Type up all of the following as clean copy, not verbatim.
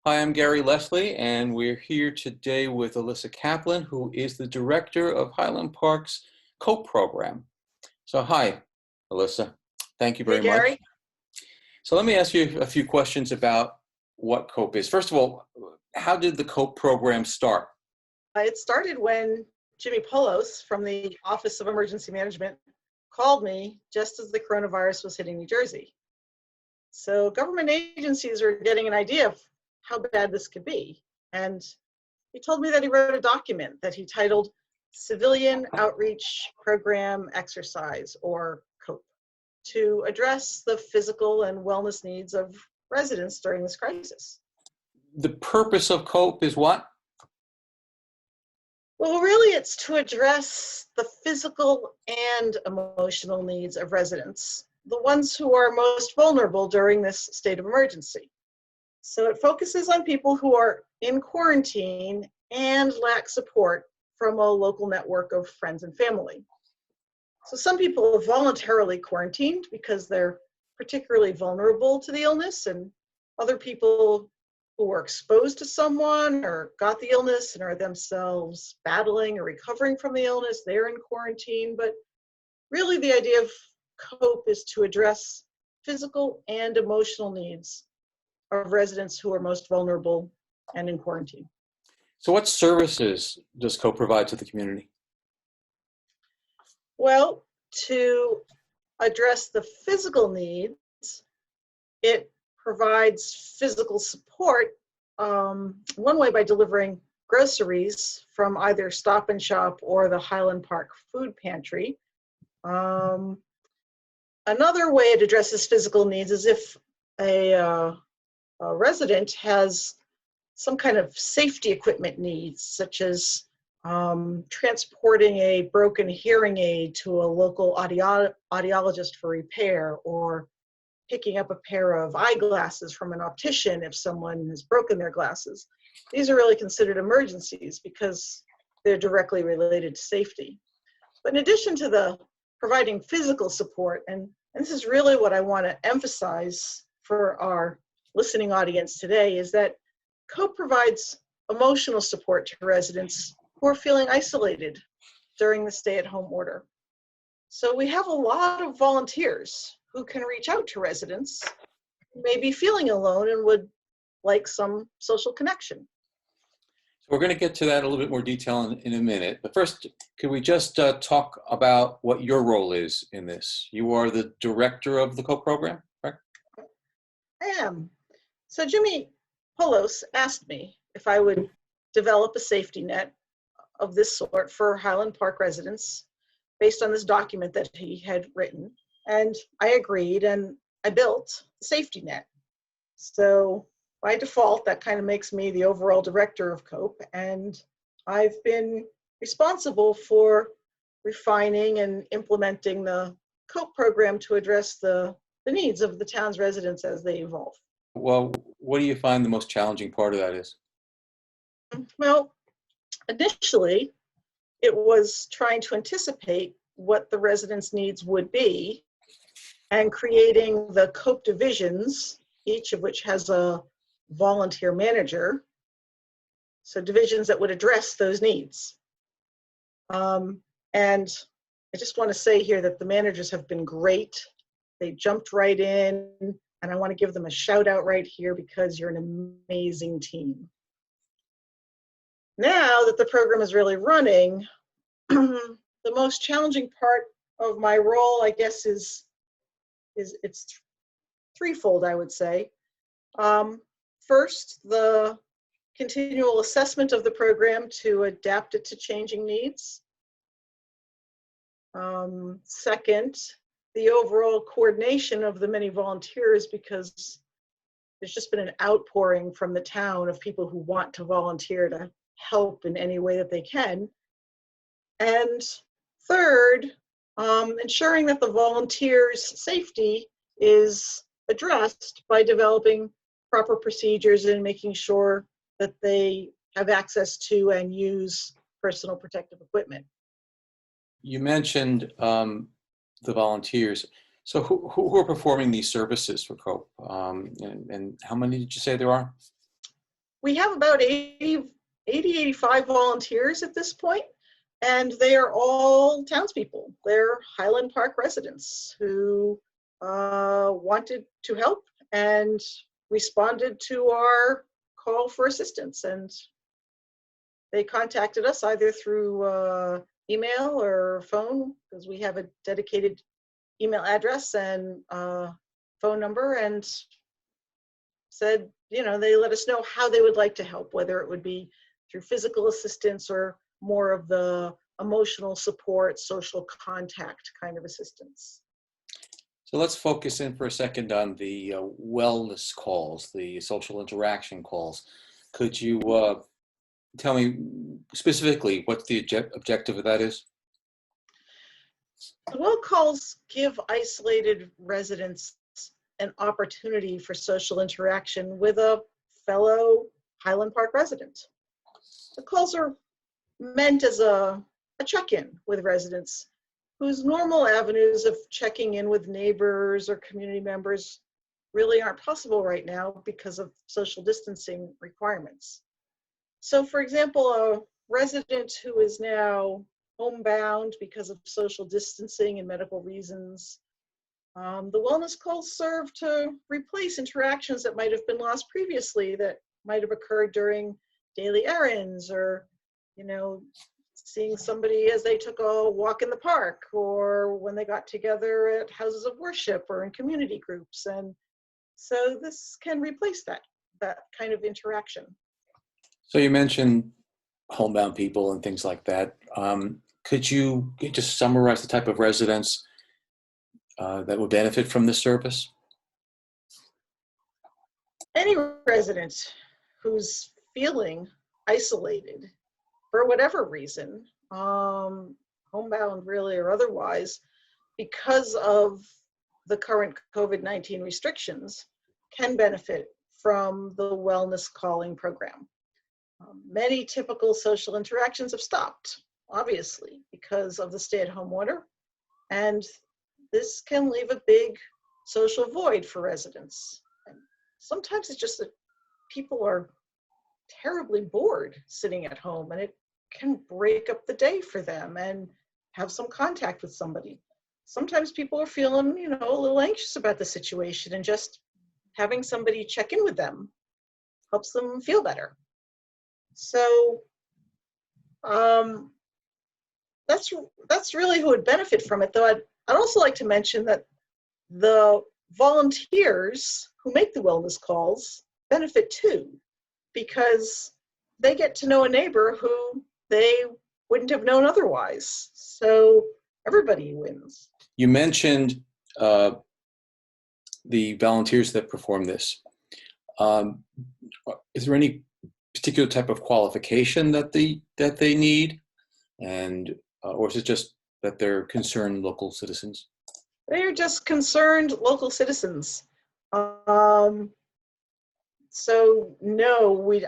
Hi, I'm Gary Leslie, and we're here today with Elissa Kaplan, who is the director of Highland Park's COPE program. So hi, Elissa. Thank you Hey, very much. Gary. So let me ask you a few questions about what COPE is. First of all, how did the COPE program start? It started when Jimmy Polos from the Office of Emergency Management called me just as the coronavirus was hitting New Jersey. So government agencies are getting an idea of how bad this could be. And he told me that he wrote a document that he titled Civilian Outreach Program Exercise, or COPE, to address the physical and wellness needs of residents during this crisis. The purpose of COPE is what? Well, really, it's to address the physical and emotional needs of residents, the ones who are most vulnerable during this state of emergency. So it focuses on people who are in quarantine and lack support from a local network of friends and family. So some people have voluntarily quarantined because they're particularly vulnerable to the illness, and other people who were exposed to someone or got the illness and are themselves battling or recovering from the illness, they're in quarantine. But really the idea of COPE is to address physical and emotional needs of residents who are most vulnerable and in quarantine. So what services does COPE provide to the community? Well, to address the physical needs, it provides physical support, one way by delivering groceries from either Stop and Shop or the Highland Park food pantry. Another way it addresses physical needs is if a resident has some kind of safety equipment needs, such as transporting a broken hearing aid to a local audiologist for repair, or picking up a pair of eyeglasses from an optician if someone has broken their glasses. These are really considered emergencies because they're directly related to safety. But in addition to the providing physical support, and this is really what I want to emphasize for our listening audience today, is that COPE provides emotional support to residents who are feeling isolated during the stay-at-home order. So we have a lot of volunteers who can reach out to residents who may be feeling alone and would like some social connection. So we're going to get to that in a little bit more detail in a minute. But first, could we just talk about what your role is in this? You are the director of the COPE program, correct? I am. So Jimmy Polos asked me if I would develop a safety net of this sort for Highland Park residents based on this document that he had written. And I agreed, and I built a safety net. So by default, that kind of makes me the overall director of COPE, and I've been responsible for refining and implementing the COPE program to address the needs of the town's residents as they evolve. Well, what do you find the most challenging part of that is? Well, initially, it was trying to anticipate what the residents' needs would be and creating the COPE divisions, each of which has a volunteer manager, so divisions that would address those needs. And I just want to say here that the managers have been great. They jumped right in, and I want to give them a shout out right here because you're an amazing team. Now that the program is really running, the most challenging part of my role, I guess, is it's threefold, I would say. First, the continual assessment of the program to adapt it to changing needs. Second, the overall coordination of the many volunteers, because there's just been an outpouring from the town of people who want to volunteer to help in any way that they can. And third, ensuring that the volunteers' safety is addressed by developing proper procedures and making sure that they have access to and use personal protective equipment. You mentioned the volunteers. So who are performing these services for COPE? And how many did you say there are? we have about 85 volunteers at this point, and they are all townspeople. They're Highland Park residents who wanted to help and responded to our call for assistance. And they contacted us either through email or phone, because we have a dedicated email address and phone number, and said, they let us know how they would like to help, whether it would be through physical assistance or more of the emotional support, social contact kind of assistance. So let's focus in for a second on the wellness calls, the social interaction calls. Could you tell me specifically what the objective of that is? The well calls give isolated residents an opportunity for social interaction with a fellow Highland Park resident. The calls are meant as a check-in with residents whose normal avenues of checking in with neighbors or community members really aren't possible right now because of social distancing requirements. So for example, a resident who is now homebound because of social distancing and medical reasons, the wellness calls serve to replace interactions that might have been lost previously, that might have occurred during daily errands, or seeing somebody as they took a walk in the park, or when they got together at houses of worship or in community groups. And so this can replace that kind of interaction. So you mentioned homebound people and things like that. Could you just summarize the type of residents that would benefit from this service? Any resident who's feeling isolated for whatever reason, homebound really or otherwise, because of the current COVID-19 restrictions, can benefit from the wellness calling program. Many typical social interactions have stopped, obviously, because of the stay-at-home order, and this can leave a big social void for residents. And sometimes it's just that people are terribly bored sitting at home, and it can break up the day for them and have some contact with somebody. Sometimes people are feeling, a little anxious about the situation, and just having somebody check in with them helps them feel better. So that's really who would benefit from it. Though I'd also like to mention that the volunteers who make the wellness calls benefit too, because they get to know a neighbor who they wouldn't have known otherwise. So everybody wins. You mentioned the volunteers that perform this. Is there any particular type of qualification that they need, and or is it just that they're concerned local citizens? They're just concerned local citizens. So no, we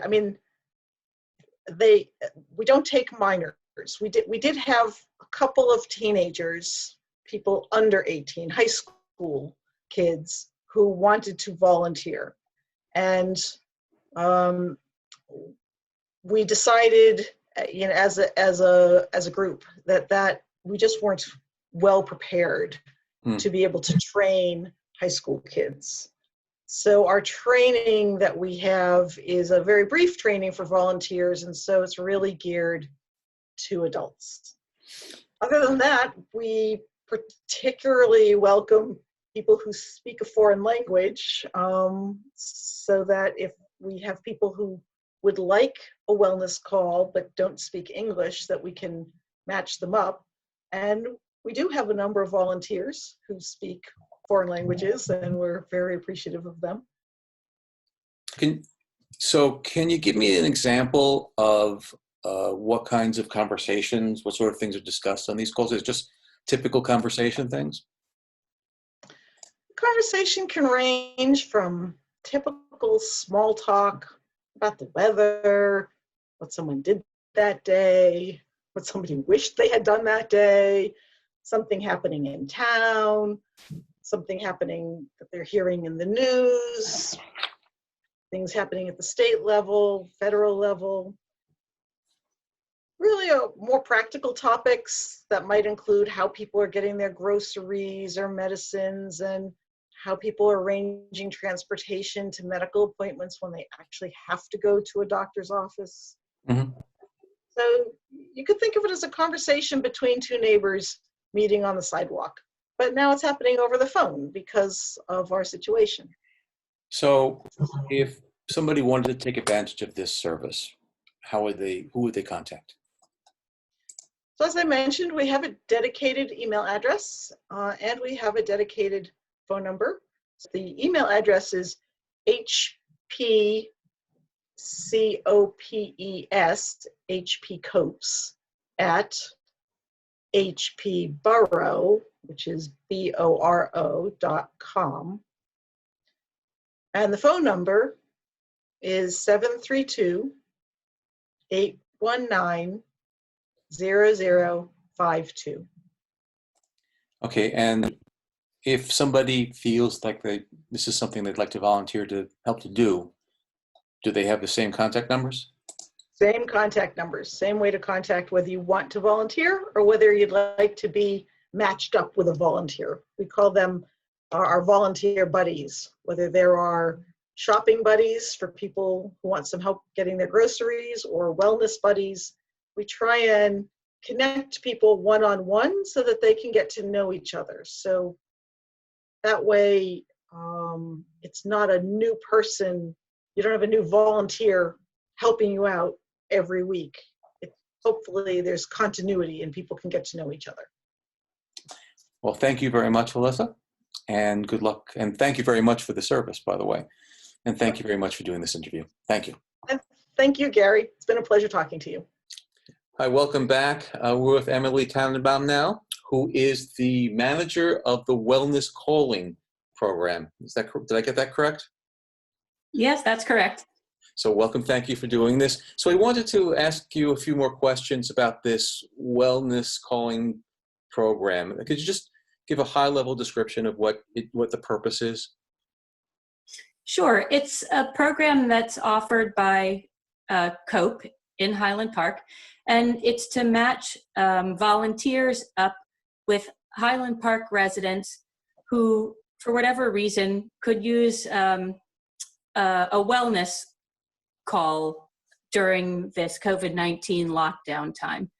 don't take minors. We did have a couple of teenagers, people under 18, high school kids who wanted to volunteer, and we decided, as a group, that we just weren't well prepared to be able to train high school kids. So our training that we have is a very brief training for volunteers, and so it's really geared to adults. Other than that, we particularly welcome people who speak a foreign language, so that if we have people who would like a wellness call but don't speak English, that we can match them up. And we do have a number of volunteers who speak foreign languages, and we're very appreciative of them. Can you give me an example of what kinds of conversations, what sort of things are discussed on these calls? Is it just typical conversation things? Conversation can range from typical small talk about the weather, what someone did that day, what somebody wished they had done that day, something happening in town, something happening that they're hearing in the news, things happening at the state level, federal level, really more practical topics that might include how people are getting their groceries or medicines, and how people are arranging transportation to medical appointments when they actually have to go to a doctor's office. Mhm. So you could think of it as a conversation between two neighbors meeting on the sidewalk. But now it's happening over the phone because of our situation. So if somebody wanted to take advantage of this service, who would they contact? So as I mentioned, we have a dedicated email address and we have a dedicated phone number. So the email address is hpcopes at hpborough, which is boro.com. And the phone number is 732-819-0052. Okay, and if somebody feels like this is something they'd like to volunteer to help to do they have the same contact numbers? Same contact numbers, same way to contact whether you want to volunteer or whether you'd like to be matched up with a volunteer. We call them our volunteer buddies, whether there are shopping buddies for people who want some help getting their groceries or wellness buddies. We try and connect people one-on-one so that they can get to know each other. So that way it's not a new person. You don't have a new volunteer helping you out every week. Hopefully there's continuity and people can get to know each other. Well, thank you very much, Elissa, and good luck. And thank you very much for the service, by the way. And thank you very much for doing this interview. Thank you. And thank you, Gary. It's been a pleasure talking to you. Hi, welcome back. We're with Emily Tannenbaum now, who is the manager of the Wellness Calling program. Did I get that correct? Yes, that's correct. So welcome, thank you for doing this. So I wanted to ask you a few more questions about this Wellness Calling program. Could you just give a high-level description of what the purpose is? Sure. It's a program that's offered by COPE in Highland Park, and it's to match volunteers up with Highland Park residents who, for whatever reason, could use a wellness call during this COVID-19 lockdown time.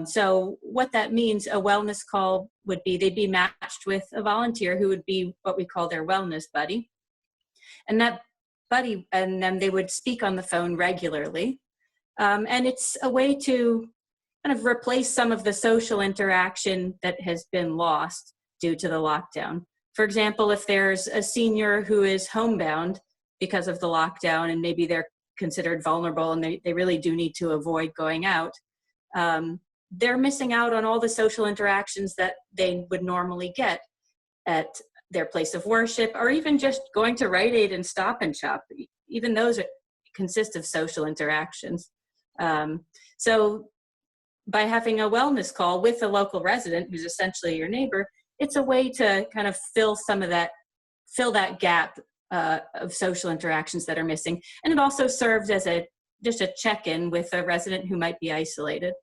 So what that means, a wellness call would be, they'd be matched with a volunteer who would be what we call their wellness buddy. And that buddy, and then they would speak on the phone regularly. And it's a way to kind of replace some of the social interaction that has been lost due to the lockdown. For example, if there's a senior who is homebound because of the lockdown and maybe they're considered vulnerable and they really do need to avoid going out, they're missing out on all the social interactions that they would normally get at their place of worship, or even just going to Rite Aid and Stop and Shop. Even those consist of social interactions. So by having a wellness call with a local resident who's essentially your neighbor, it's a way to kind of fill that gap of social interactions that are missing. And it also serves as just a check-in with a resident who might be isolated.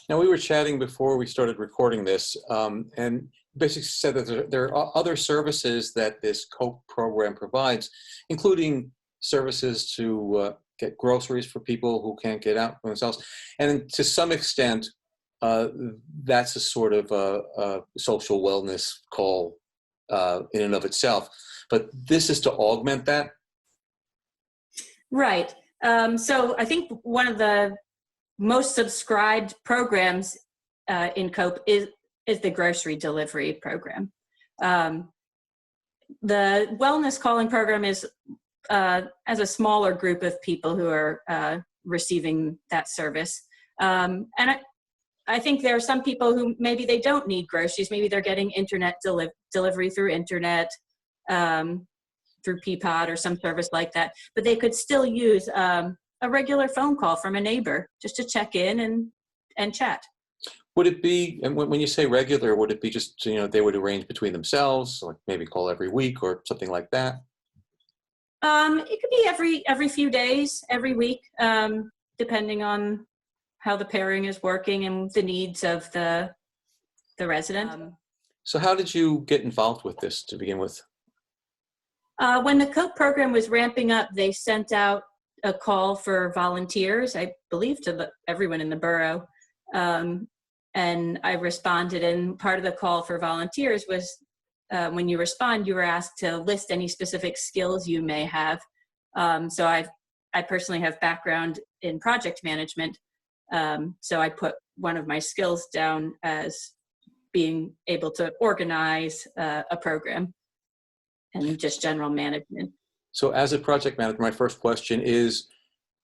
Now, we were chatting before we started recording this, and basically said that there are other services that this COPE program provides, including services to get groceries for people who can't get out for themselves. And to some extent, that's a sort of a social wellness call in and of itself. But this is to augment that? Right. So I think one of the most subscribed programs in COPE is the grocery delivery program. The wellness calling program is as a smaller group of people who are receiving that service. And I think there are some people who maybe they don't need groceries. Maybe they're getting internet delivery through internet, through Peapod or some service like that. But they could still use a regular phone call from a neighbor just to check in and chat. Would it be, and when you say regular, would it be just, they would arrange between themselves, like maybe call every week or something like that? It could be every few days, every week, depending on how the pairing is working and the needs of the resident. So how did you get involved with this to begin with? When the COPE program was ramping up, they sent out a call for volunteers, I believe to everyone in the borough. And I responded, and part of the call for volunteers was when you respond, you were asked to list any specific skills you may have. So I personally have background in project management. So I put one of my skills down as being able to organize a program and just general management. So as a project manager, my first question is,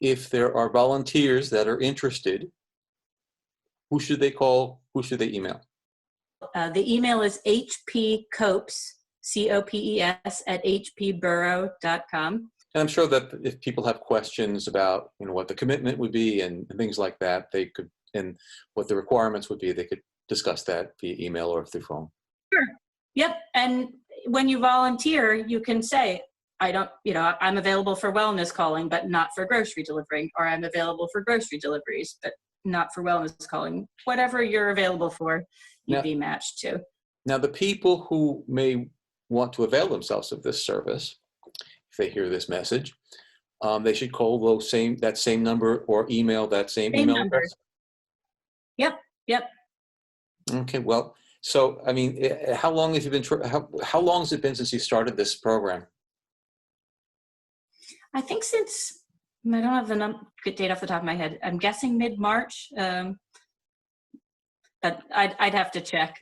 if there are volunteers that are interested, who should they call? Who should they email? The email is hpcopes, C-O-P-E-S, @hpborough.com. And I'm sure that if people have questions about, what the commitment would be and things like that, they could, and what the requirements would be, they could discuss that via email or through phone. Sure. Yep. And when you volunteer, you can say, I'm available for wellness calling, but not for grocery delivery, or I'm available for grocery deliveries, but not for wellness calling. Whatever you're available for, you'd be matched to. Now, the people who may want to avail themselves of this service, if they hear this message, they should call that same number or email that same email number. address. Yep. Okay, well, so, how long have you been, how long has it been since you started this program? I think since, I don't have the good date off the top of my head. I'm guessing mid-March, but I'd have to check.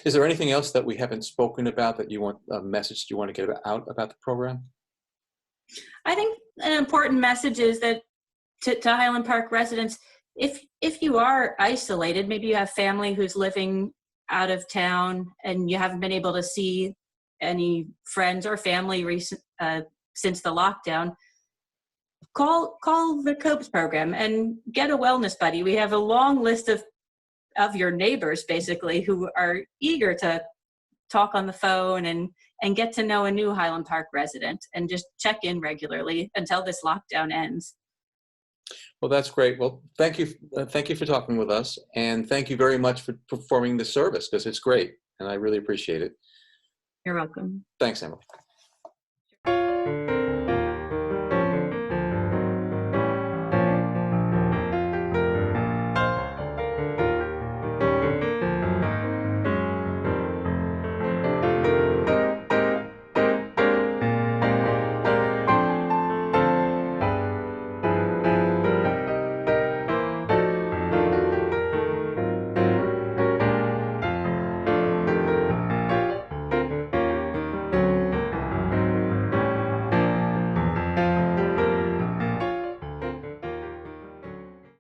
Is there anything else that we haven't spoken about that you want, a message you want to get out about the program? I think an important message is that to Highland Park residents, if you are isolated, maybe you have family who's living out of town and you haven't been able to see any friends or family since the lockdown, call the COPES program and get a wellness buddy. We have a long list of your neighbors, basically, who are eager to talk on the phone and get to know a new Highland Park resident and just check in regularly until this lockdown ends. Well, that's great. Well, thank you for talking with us, and thank you very much for performing this service, because it's great, and I really appreciate it. You're welcome. Thanks, Emily.